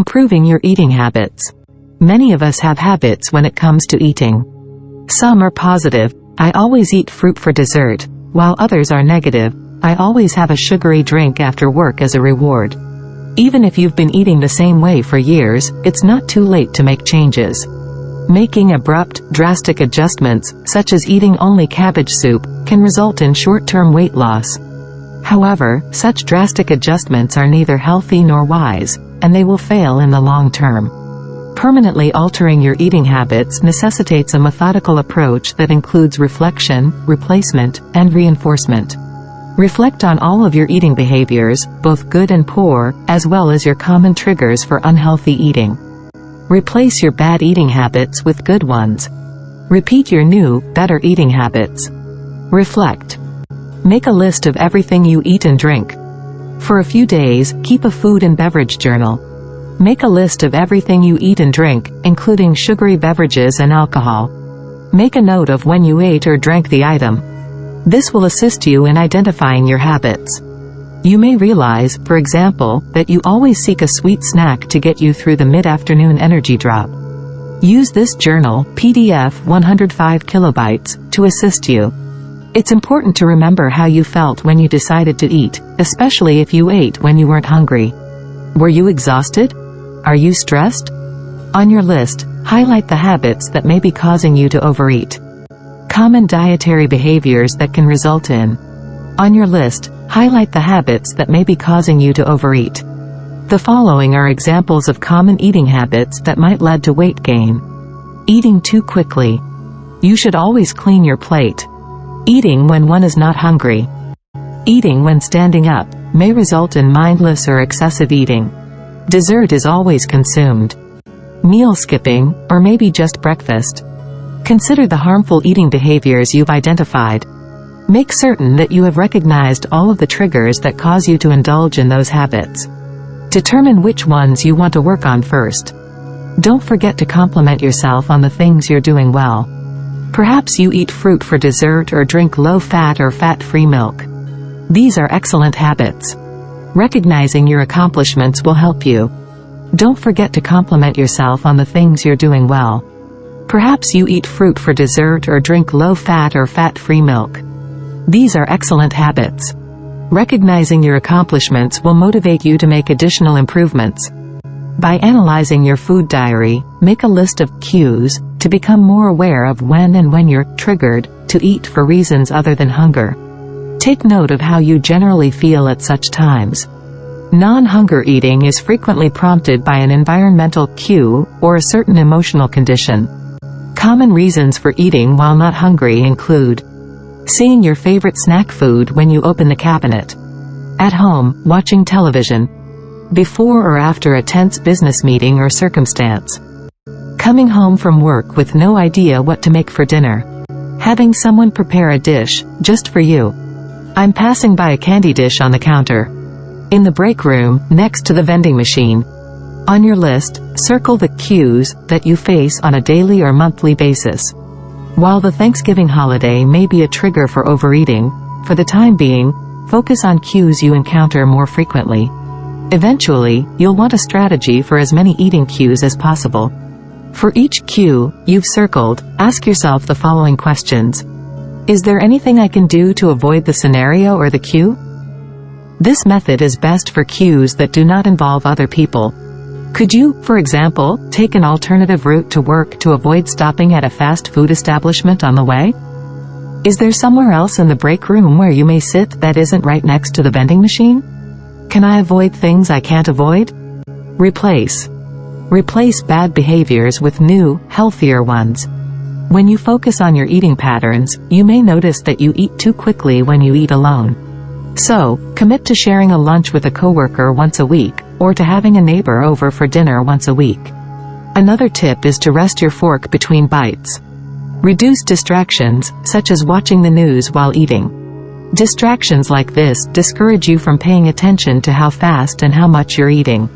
Improving your eating habits. Many of us have habits when it comes to eating. Some are positive, I always eat fruit for dessert, while others are negative, I always have a sugary drink after work as a reward. Even if you've been eating the same way for years, it's not too late to make changes. Making abrupt, drastic adjustments, such as eating only cabbage soup, can result in short-term weight loss. However, such drastic adjustments are neither healthy nor wise, and they will fail in the long term. Permanently altering your eating habits necessitates a methodical approach that includes reflection, replacement, and reinforcement. Reflect on all of your eating behaviors, both good and poor, as well as your common triggers for unhealthy eating. Replace your bad eating habits with good ones. Repeat your new, better eating habits. Reflect. Make a list of everything you eat and drink. For a few days, keep a food and beverage journal. Make a list of everything you eat and drink, including sugary beverages and alcohol. Make a note of when you ate or drank the item. This will assist you in identifying your habits. You may realize, for example, that you always seek a sweet snack to get you through the mid-afternoon energy drop. Use this journal, PDF 105 kilobytes, to assist you. It's important to remember how you felt when you decided to eat, especially if you ate when you weren't hungry. Were you exhausted? Are you stressed? On your list, highlight the habits that may be causing you to overeat. Common dietary behaviors that can result in. On your list, highlight the habits that may be causing you to overeat. The following are examples of common eating habits that might lead to weight gain. Eating too quickly. You should always clean your plate. Eating when one is not hungry. Eating when standing up may result in mindless or excessive eating. Dessert is always consumed. Meal skipping, or maybe just breakfast. Consider the harmful eating behaviors you've identified. Make certain that you have recognized all of the triggers that cause you to indulge in those habits. Determine which ones you want to work on first. Don't forget to compliment yourself on the things you're doing well. Perhaps you eat fruit for dessert or drink low-fat or fat-free milk. These are excellent habits. Recognizing your accomplishments will help you. Don't forget to compliment yourself on the things you're doing well. Perhaps you eat fruit for dessert or drink low-fat or fat-free milk. These are excellent habits. Recognizing your accomplishments will motivate you to make additional improvements. By analyzing your food diary, make a list of cues to become more aware of when you're triggered to eat for reasons other than hunger. Take note of how you generally feel at such times. Non-hunger eating is frequently prompted by an environmental cue or a certain emotional condition. Common reasons for eating while not hungry include seeing your favorite snack food when you open the cabinet, at home, watching television, before or after a tense business meeting or circumstance, coming home from work with no idea what to make for dinner, having someone prepare a dish just for you. I'm passing by a candy dish on the counter, in the break room next to the vending machine. On your list, circle the cues that you face on a daily or monthly basis. While the Thanksgiving holiday may be a trigger for overeating, for the time being, focus on cues you encounter more frequently. Eventually, you'll want a strategy for as many eating cues as possible. For each cue you've circled, ask yourself the following questions. Is there anything I can do to avoid the scenario or the cue? This method is best for cues that do not involve other people. Could you, for example, take an alternative route to work to avoid stopping at a fast food establishment on the way? Is there somewhere else in the break room where you may sit that isn't right next to the vending machine? Can I avoid things I can't avoid? Replace. Replace bad behaviors with new, healthier ones. When you focus on your eating patterns, you may notice that you eat too quickly when you eat alone. So, commit to sharing a lunch with a coworker once a week, or to having a neighbor over for dinner once a week. Another tip is to rest your fork between bites. Reduce distractions, such as watching the news while eating. Distractions like this discourage you from paying attention to how fast and how much you're eating.